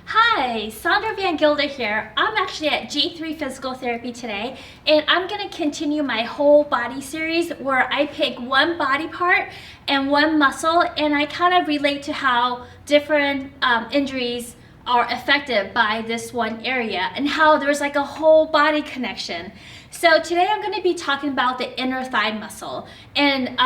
Hi, Sandra Van Gilder here. I'm actually at G3 Physical Therapy today, and I'm going to continue my whole body series where I pick one body part and one muscle, and I kind of relate to how different injuries are affected by this one area and how there's like a whole body connection. So today I'm going to be talking about the inner thigh muscle and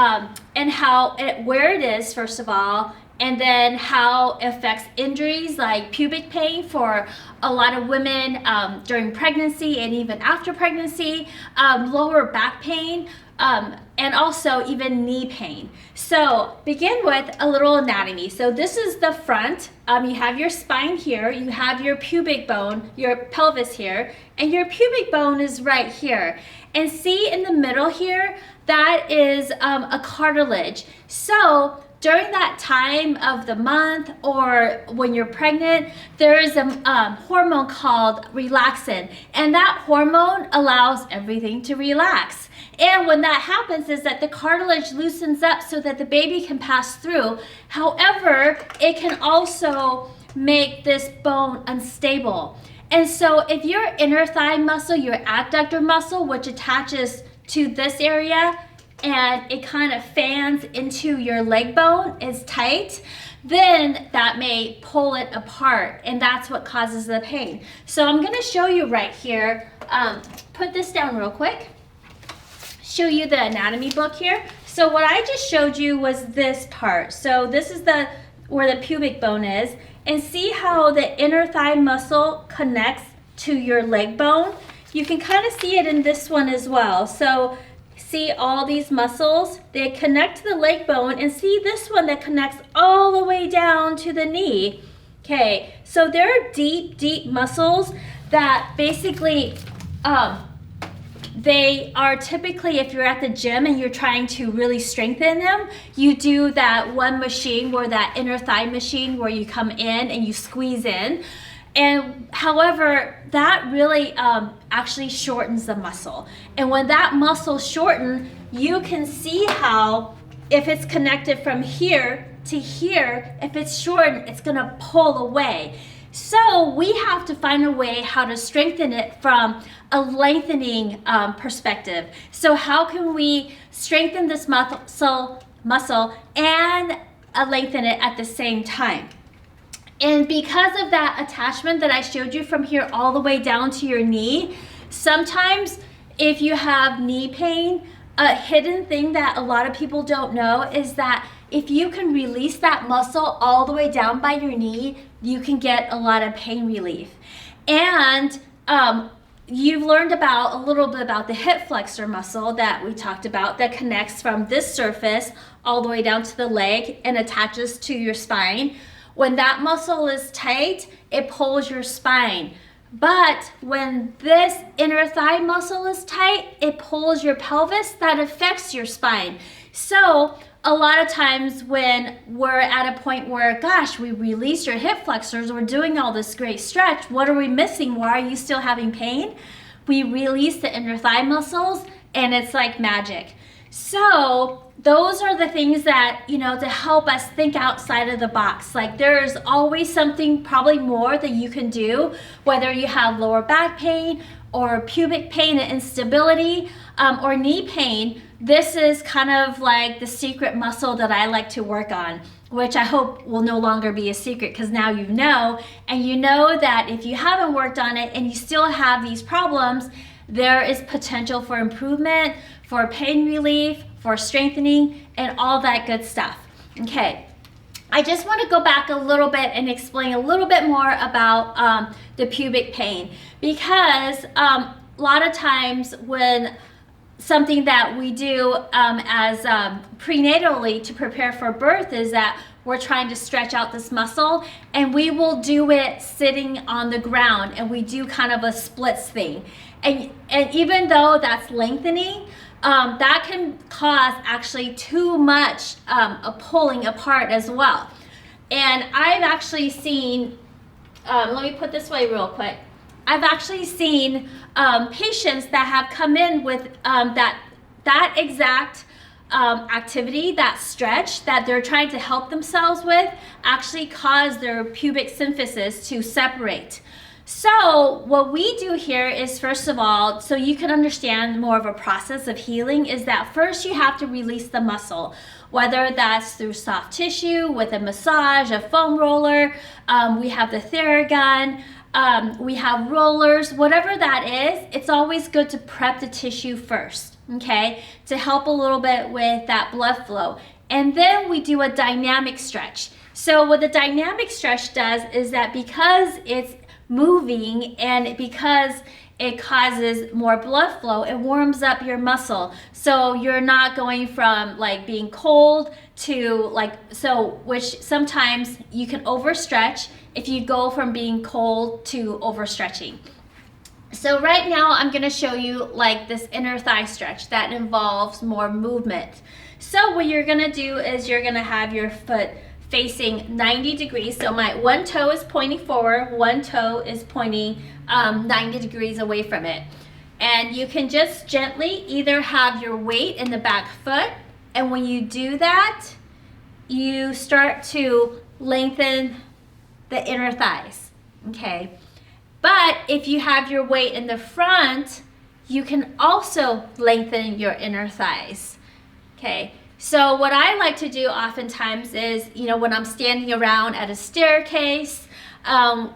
where it is, first of all, and then how it affects injuries like pubic pain for a lot of women during pregnancy and even after pregnancy, lower back pain, and also even knee pain. So begin with a little anatomy. So this is the front. You have your spine here, you have your pubic bone, your pelvis here, and your pubic bone is right here. And see in the middle here, that is a cartilage. So during that time of the month or when you're pregnant, there is a hormone called relaxin, and that hormone allows everything to relax. And when that happens is that the cartilage loosens up so that the baby can pass through. However, it can also make this bone unstable. And so if your inner thigh muscle, your adductor muscle, which attaches to this area, and it kind of fans into your leg bone, is tight, then that may pull it apart, and that's what causes the pain. So I'm going to show you right here. Put this down real quick. Show you the anatomy book here. So what I just showed you was this part. So this is where the pubic bone is, and see how the inner thigh muscle connects to your leg bone. You can kind of see it in this one as well. So see all these muscles, they connect to the leg bone, and see this one that connects all the way down to the knee. Okay, so there are deep muscles that basically, they are typically, if you're at the gym and you're trying to really strengthen them, you do that one machine, where that inner thigh machine, where you come in and you squeeze in. And however, that really actually shortens the muscle. And when that muscle shortens, you can see how if it's connected from here to here, if it's shortened, it's gonna pull away. So we have to find a way how to strengthen it from a lengthening perspective. So how can we strengthen this muscle and lengthen it at the same time? And because of that attachment that I showed you from here all the way down to your knee, sometimes if you have knee pain, a hidden thing that a lot of people don't know is that if you can release that muscle all the way down by your knee, you can get a lot of pain relief. And you've learned about a little bit about the hip flexor muscle that we talked about that connects from this surface all the way down to the leg and attaches to your spine. When that muscle is tight, it pulls your spine. But when this inner thigh muscle is tight, it pulls your pelvis. That affects your spine. So a lot of times when we're at a point where, gosh, we released your hip flexors, we're doing all this great stretch, what are we missing? Why are you still having pain? We release the inner thigh muscles, and it's like magic. So those are the things that, to help us think outside of the box. Like there's always something probably more that you can do, whether you have lower back pain or pubic pain and instability, or knee pain. This is kind of like the secret muscle that I like to work on, which I hope will no longer be a secret, because now you know, and you know that if you haven't worked on it and you still have these problems, there is potential for improvement, for pain relief, for strengthening, and all that good stuff. Okay, I just want to go back a little bit and explain a little bit more about the pubic pain, because a lot of times when something that we do as prenatally to prepare for birth is that we're trying to stretch out this muscle, and we will do it sitting on the ground, and we do kind of a splits thing. And even though that's lengthening, that can cause actually too much a pulling apart as well. And I've actually seen, let me put this way real quick. I've actually seen patients that have come in with that exact activity, that stretch that they're trying to help themselves with, actually cause their pubic symphysis to separate. So what we do here is, first of all, so you can understand more of a process of healing, is that first you have to release the muscle, whether that's through soft tissue, with a massage, a foam roller, we have the Theragun, we have rollers, whatever that is, it's always good to prep the tissue first, okay, to help a little bit with that blood flow. And then we do a dynamic stretch. So what the dynamic stretch does is that because it's moving and because it causes more blood flow, it warms up your muscle. So you're not going from like being cold to like, so which sometimes you can overstretch if you go from being cold to overstretching. So right now I'm going to show you like this inner thigh stretch that involves more movement. So what you're going to do is you're going to have your foot facing 90 degrees. So my one toe is pointing forward, one toe is pointing 90 degrees away from it. And you can just gently either have your weight in the back foot, and when you do that, you start to lengthen the inner thighs, okay? But if you have your weight in the front, you can also lengthen your inner thighs, okay? So what I like to do oftentimes is, you know, when I'm standing around at a staircase,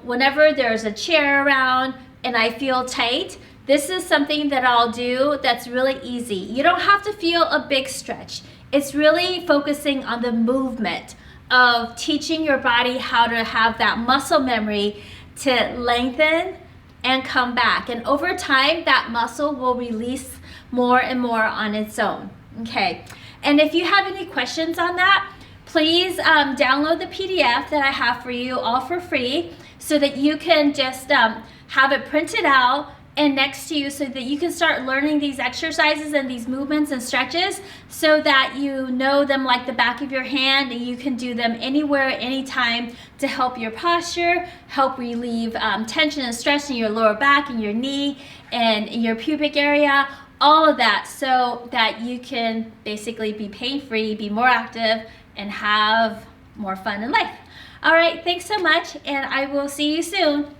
whenever there's a chair around and I feel tight, this is something that I'll do that's really easy. You don't have to feel a big stretch. It's really focusing on the movement of teaching your body how to have that muscle memory to lengthen and come back. And over time, that muscle will release more and more on its own, okay? And if you have any questions on that, please download the PDF that I have for you all for free so that you can just have it printed out and next to you so that you can start learning these exercises and these movements and stretches so that you know them like the back of your hand, and you can do them anywhere, anytime, to help your posture, help relieve tension and stress in your lower back and your knee and in your pubic area, all of that, so that you can basically be pain-free, be more active, and have more fun in life. All right, thanks so much, and I will see you soon.